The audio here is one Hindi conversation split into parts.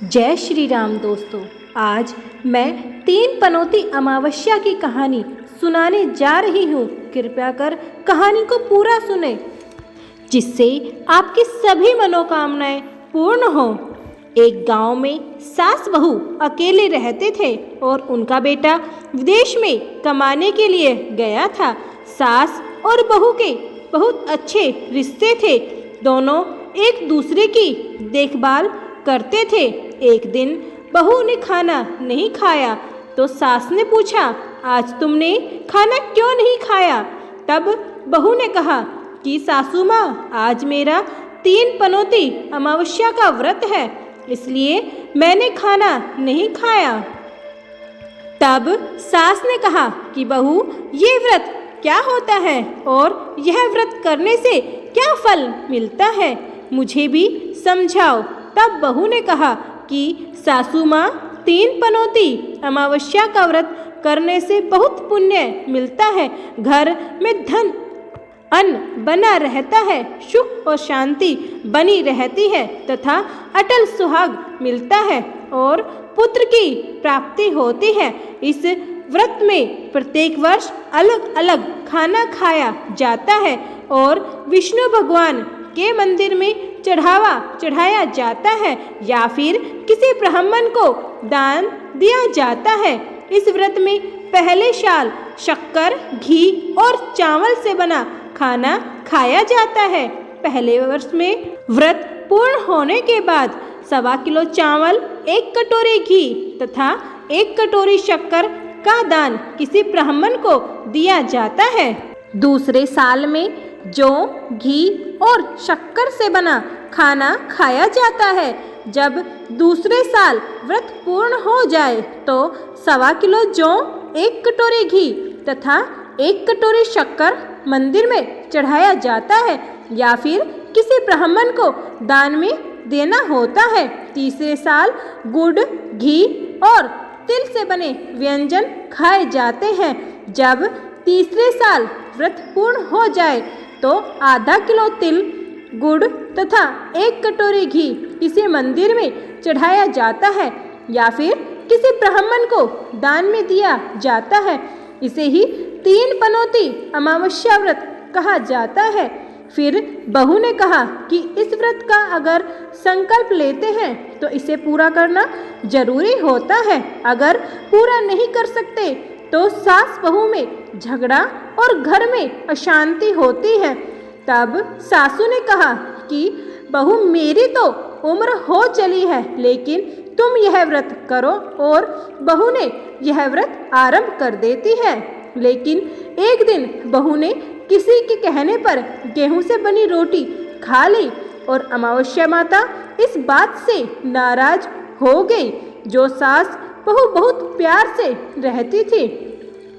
जय श्री राम दोस्तों। आज मैं 3 पनौती अमावस्या की कहानी सुनाने जा रही हूँ। कृपया कर कहानी को पूरा सुने, जिससे आपकी सभी मनोकामनाएं पूर्ण हो। एक गांव में सास बहू अकेले रहते थे और उनका बेटा विदेश में कमाने के लिए गया था। सास और बहू के बहुत अच्छे रिश्ते थे। दोनों एक दूसरे की देखभाल करते थे। एक दिन बहू ने खाना नहीं खाया तो सास ने पूछा, आज तुमने खाना क्यों नहीं खाया? तब बहू ने कहा कि सासू माँ, आज मेरा 3 पनौती अमावस्या का व्रत है, इसलिए मैंने खाना नहीं खाया। तब सास ने कहा कि बहू, ये व्रत क्या होता है और यह व्रत करने से क्या फल मिलता है, मुझे भी समझाओ। तब बहू ने कहा कि सासू माँ, 3 पनौती अमावस्या का व्रत करने से बहुत पुण्य मिलता है। घर में धन अन्न बना रहता है, सुख और शांति बनी रहती है तथा अटल सुहाग मिलता है और पुत्र की प्राप्ति होती है। इस व्रत में प्रत्येक वर्ष अलग अलग खाना खाया जाता है और विष्णु भगवान के मंदिर में चढ़ावा चढ़ाया जाता है या फिर किसी ब्राह्मण को दान दिया जाता है। इस व्रत में पहले साल शक्कर, घी और चावल से बना खाना खाया जाता है। पहले वर्ष में व्रत पूर्ण होने के बाद 1.25 किलो चावल, 1 कटोरी घी तथा 1 कटोरी शक्कर का दान किसी ब्राह्मण को दिया जाता है। दूसरे साल में जौ, घी और शक्कर से बना खाना खाया जाता है। जब दूसरे साल व्रत पूर्ण हो जाए तो 1.25 किलो जौ, 1 कटोरी घी तथा 1 कटोरी शक्कर मंदिर में चढ़ाया जाता है या फिर किसी ब्राह्मण को दान में देना होता है। तीसरे साल गुड़, घी और तिल से बने व्यंजन खाए जाते हैं। जब तीसरे साल व्रत पूर्ण हो जाए तो आधा किलो तिल, गुड़ तथा 1 कटोरी घी किसी मंदिर में चढ़ाया जाता है या फिर किसी ब्राह्मण को दान में दिया जाता है। इसे ही 3 पनौती अमावस्या व्रत कहा जाता है। फिर बहू ने कहा कि इस व्रत का अगर संकल्प लेते हैं तो इसे पूरा करना जरूरी होता है। अगर पूरा नहीं कर सकते तो सास बहू में झगड़ा और घर में अशांति होती है। तब सासू ने कहा कि बहू, मेरी तो उम्र हो चली है, लेकिन तुम यह व्रत करो। और बहू ने यह व्रत आरंभ कर देती है। लेकिन एक दिन बहू ने किसी के कहने पर गेहूं से बनी रोटी खा ली और अमावस्या माता इस बात से नाराज हो गई। जो सास बहू बहुत प्यार से रहती थी,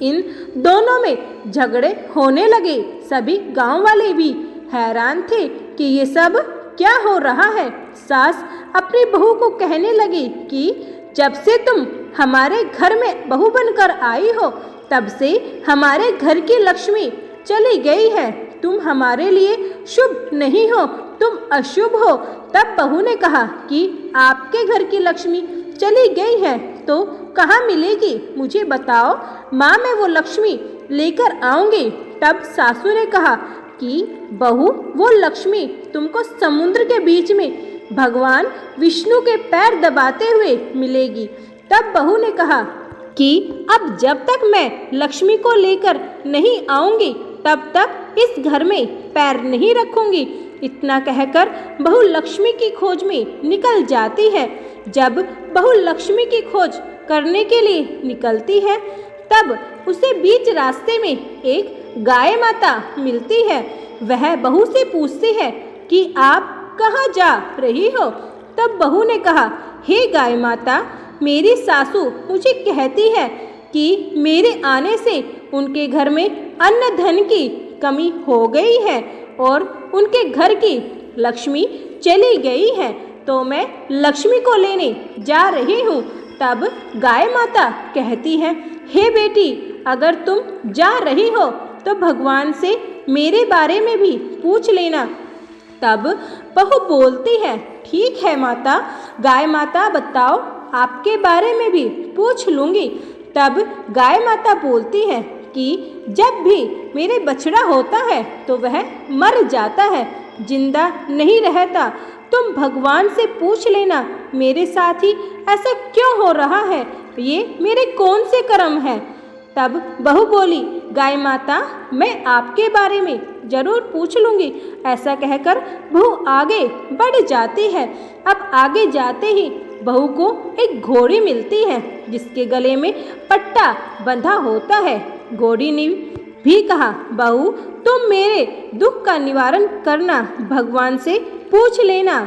इन दोनों में झगड़े होने लगे। सभी गांव वाले भी हैरान थे कि ये सब क्या हो रहा है। सास अपनी बहू को कहने लगी कि जब से तुम हमारे घर में बहू बनकर आई हो, तब से हमारे घर की लक्ष्मी चली गई है। तुम हमारे लिए शुभ नहीं हो, तुम अशुभ हो। तब बहू ने कहा कि आपके घर की लक्ष्मी चली गई है तो कहाँ मिलेगी, मुझे बताओ माँ, मैं वो लक्ष्मी लेकर आऊँगी। तब सासू ने कहा कि बहू, वो लक्ष्मी तुमको समुद्र के बीच में भगवान विष्णु के पैर दबाते हुए मिलेगी। तब बहू ने कहा कि अब जब तक मैं लक्ष्मी को लेकर नहीं आऊँगी तब तक इस घर में पैर नहीं रखूँगी। इतना कहकर बहू लक्ष्मी की खोज में निकल जाती है। जब बहू लक्ष्मी की खोज करने के लिए निकलती है तब उसे बीच रास्ते में एक गाय माता मिलती है। वह बहू से पूछती है कि आप कहाँ जा रही हो? तब बहू ने कहा, हे गाय माता, मेरी सासू मुझे कहती है कि मेरे आने से उनके घर में अन्न धन की कमी हो गई है और उनके घर की लक्ष्मी चली गई है, तो मैं लक्ष्मी को लेने जा रही हूँ। तब गाय माता कहती है, हे बेटी, अगर तुम जा रही हो तो भगवान से मेरे बारे में भी पूछ लेना। तब बहू बोलती है, ठीक है माता, गाय माता बताओ, आपके बारे में भी पूछ लूँगी। तब गाय माता बोलती है कि जब भी मेरे बछड़ा होता है तो वह मर जाता है, जिंदा नहीं रहता। तुम भगवान से पूछ लेना मेरे साथ ही ऐसा क्यों हो रहा है, ये मेरे कौन से कर्म हैं। तब बहू बोली, गाय माता मैं आपके बारे में जरूर पूछ लूँगी। ऐसा कहकर बहू आगे बढ़ जाती है। अब आगे जाते ही बहू को एक घोड़ी मिलती है जिसके गले में पट्टा बंधा होता है। घोड़ी ने भी कहा, बहू तुम मेरे दुख का निवारण करना, भगवान से पूछ लेना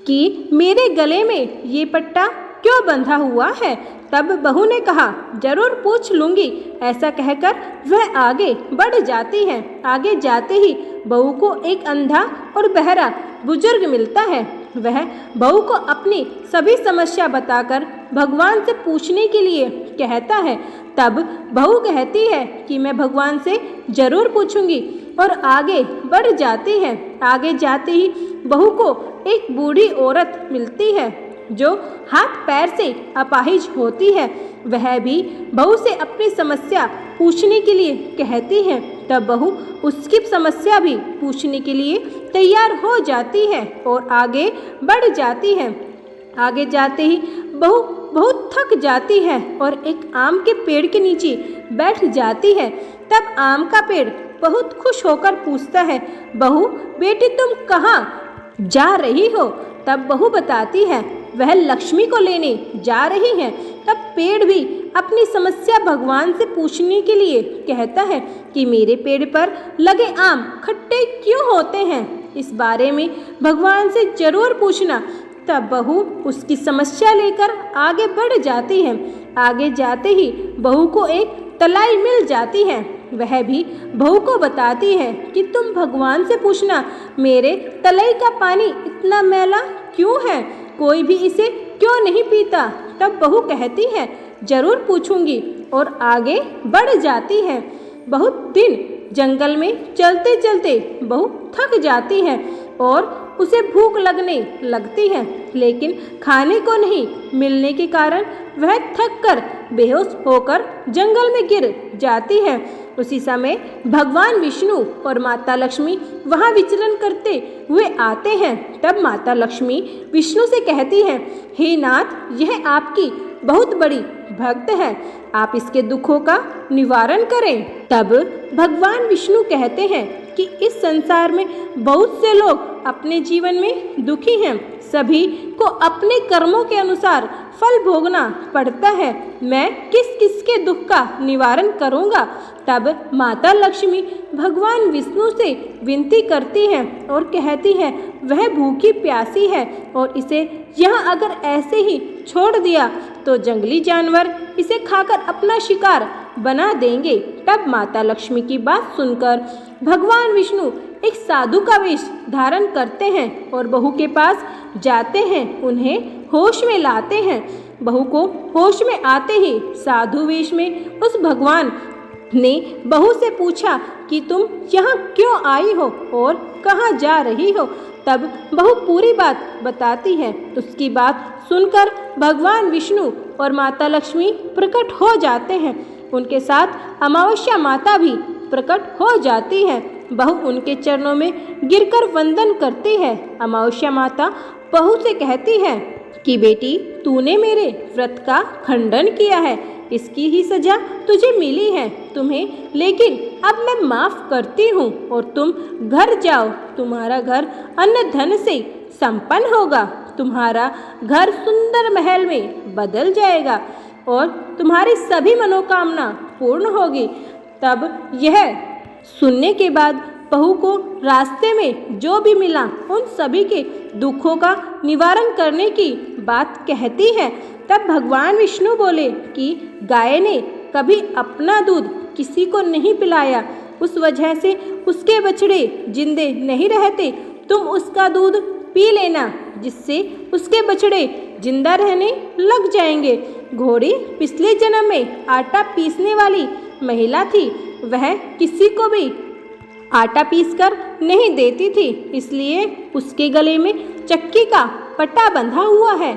कि मेरे गले में ये पट्टा क्यों बंधा हुआ है। तब बहू ने कहा, जरूर पूछ लूँगी। ऐसा कहकर वह आगे बढ़ जाती है। आगे जाते ही बहू को एक अंधा और बहरा बुजुर्ग मिलता है। वह बहू को अपनी सभी समस्या बताकर भगवान से पूछने के लिए कहता है। तब बहू कहती है कि मैं भगवान से जरूर पूछूंगी और आगे बढ़ जाती है। आगे जाते ही बहू को एक बूढ़ी औरत मिलती है जो हाथ पैर से अपाहिज होती है। वह भी बहू से अपनी समस्या पूछने के लिए कहती है। तब बहू उसकी समस्या भी पूछने के लिए तैयार हो जाती है और आगे बढ़ जाती है। आगे जाते ही बहू बहुत थक जाती है और एक आम के पेड़ के नीचे बैठ जाती है। तब आम का पेड़ बहुत खुश होकर पूछता है, बहू बेटी तुम कहाँ जा रही हो। तब बहू बताती है वह लक्ष्मी को लेने जा रही है। तब पेड़ भी अपनी समस्या भगवान से पूछने के लिए कहता है कि मेरे पेड़ पर लगे आम खट्टे क्यों होते हैं, इस बारे में भगवान से जरूर पूछना। तब बहू उसकी समस्या लेकर आगे बढ़ जाती है। आगे जाते ही बहू को एक तलाई मिल जाती है। वह भी बहू को बताती है कि तुम भगवान से पूछना मेरे तलाई का पानी इतना मैला क्यों है, कोई भी इसे क्यों नहीं पीता। तब बहू कहती है जरूर पूछूंगी और आगे बढ़ जाती है। बहुत दिन जंगल में चलते चलते बहू थक जाती है और उसे भूख लगने लगती है, लेकिन खाने को नहीं मिलने के कारण वह थक कर बेहोश होकर जंगल में गिर जाती है। उसी समय भगवान विष्णु और माता लक्ष्मी वहाँ विचरण करते हुए आते हैं। तब माता लक्ष्मी विष्णु से कहती है, हे नाथ, यह आपकी बहुत बड़ी भक्त है, आप इसके दुखों का निवारण करें। तब भगवान विष्णु कहते हैं कि इस संसार में बहुत से लोग अपने जीवन में दुखी हैं, सभी को अपने कर्मों के अनुसार फल भोगना पड़ता है, मैं किस किस के दुख का निवारण करूंगा। तब माता लक्ष्मी भगवान विष्णु से विनती करती है और कहती है वह भूखी प्यासी है और इसे यहाँ अगर ऐसे ही छोड़ दिया तो जंगली जानवर इसे खाकर अपना शिकार बना देंगे। तब माता लक्ष्मी की बात सुनकर भगवान विष्णु एक साधु का वेश धारण करते हैं और बहू के पास जाते हैं, उन्हें होश में लाते हैं। बहू को होश में आते ही साधु वेश में उस भगवान ने बहू से पूछा कि तुम यहाँ क्यों आई हो और कहाँ जा रही हो। तब बहू पूरी बात बताती है। उसकी बात सुनकर भगवान विष्णु और माता लक्ष्मी प्रकट हो जाते हैं। उनके साथ अमावस्या माता भी प्रकट हो जाती है। बहू उनके चरणों में गिरकर वंदन करती है। अमावस्या माता बहू से कहती है कि बेटी तूने मेरे व्रत का खंडन किया है, इसकी ही सजा तुझे मिली है तुम्हें, लेकिन अब मैं माफ़ करती हूँ और तुम घर जाओ। तुम्हारा घर अन्न धन से संपन्न होगा, तुम्हारा घर सुंदर महल में बदल जाएगा और तुम्हारी सभी मनोकामना पूर्ण होगी। तब यह सुनने के बाद बहू को रास्ते में जो भी मिला उन सभी के दुखों का निवारण करने की बात कहती है। तब भगवान विष्णु बोले कि गाय ने कभी अपना दूध किसी को नहीं पिलाया, उस वजह से उसके बछड़े जिंदे नहीं रहते, तुम उसका दूध पी लेना जिससे उसके बछड़े जिंदा रहने लग जाएंगे। घोड़ी पिछले जन्म में आटा पीसने वाली महिला थी, वह किसी को भी आटा पीसकर नहीं देती थी, इसलिए उसके गले में चक्की का पट्टा बंधा हुआ है।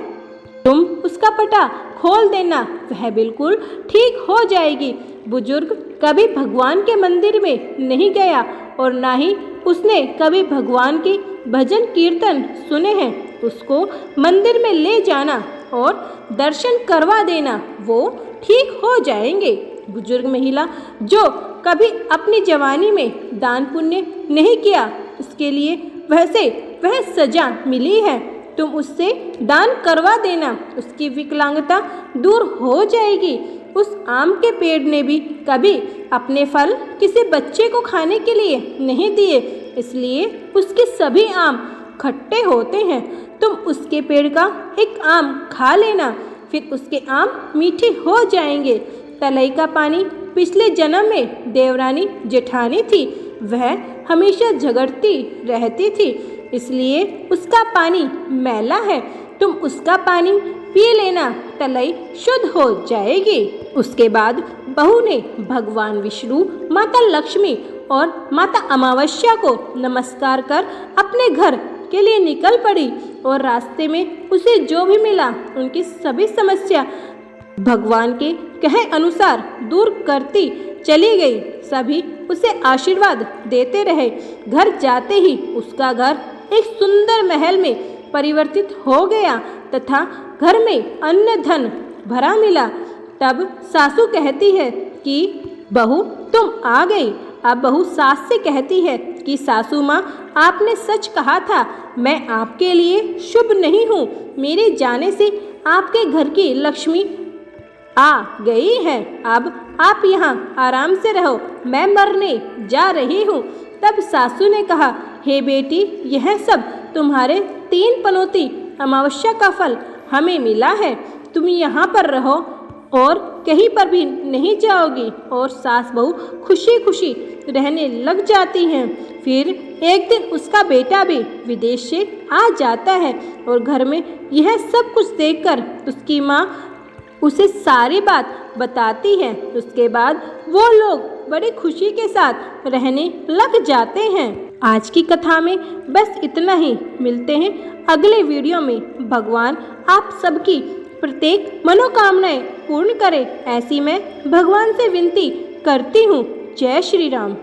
तुम उसका पट्टा खोल देना, वह बिल्कुल ठीक हो जाएगी। बुजुर्ग कभी भगवान के मंदिर में नहीं गया और ना ही उसने कभी भगवान के भजन कीर्तन सुने हैं। उसको मंदिर में ले जाना और दर्शन करवा देना, वो ठीक हो जाएंगे। बुजुर्ग महिला जो कभी अपनी जवानी में दान पुण्य नहीं किया, उसके लिए वह सजा मिली है। तुम उससे दान करवा देना, उसकी विकलांगता दूर हो जाएगी। उस आम के पेड़ ने भी कभी अपने फल किसी बच्चे को खाने के लिए नहीं दिए, इसलिए उसके सभी आम खट्टे होते हैं। तुम उसके पेड़ का एक आम खा लेना, फिर उसके आम मीठे हो जाएंगे। तलई का पानी पिछले जन्म में देवरानी जेठानी थी, वह हमेशा झगड़ती रहती थी, इसलिए उसका पानी मैला है। तुम उसका पानी पी लेना, तलई शुद्ध हो जाएगी। उसके बाद बहू ने भगवान विष्णु, माता लक्ष्मी और माता अमावस्या को नमस्कार कर अपने घर के लिए निकल पड़ी और रास्ते में उसे जो भी मिला उनकी सभी समस्या भगवान के कहे अनुसार दूर करती चली गई। सभी उसे आशीर्वाद देते रहे। घर जाते ही उसका घर एक सुंदर महल में परिवर्तित हो गया तथा घर में अन्न धन भरा मिला। तब सासू कहती है कि बहू तुम आ गई। अब बहू सास से कहती है कि सासू माँ, आपने सच कहा था, मैं आपके लिए शुभ नहीं हूँ। मेरे जाने से आपके घर की लक्ष्मी आ गई है। अब आप यहाँ आराम से रहो, मैं मरने जा रही हूँ। तब सासू ने कहा, हे बेटी, यह सब तुम्हारे 3 पनौती अमावस्या का फल हमें मिला है। तुम यहाँ पर रहो और कहीं पर भी नहीं जाओगी। और सास बहू खुशी खुशी रहने लग जाती हैं। फिर एक दिन उसका बेटा भी विदेश से आ जाता है और घर में यह सब कुछ देखकर उसकी माँ उसे सारी बात बताती है। उसके बाद वो लोग बड़ी खुशी के साथ रहने लग जाते हैं। आज की कथा में बस इतना ही। मिलते हैं अगले वीडियो में। भगवान आप सबकी प्रत्येक मनोकामनाएं पूर्ण करे, ऐसी मैं भगवान से विनती करती हूँ। जय श्री राम।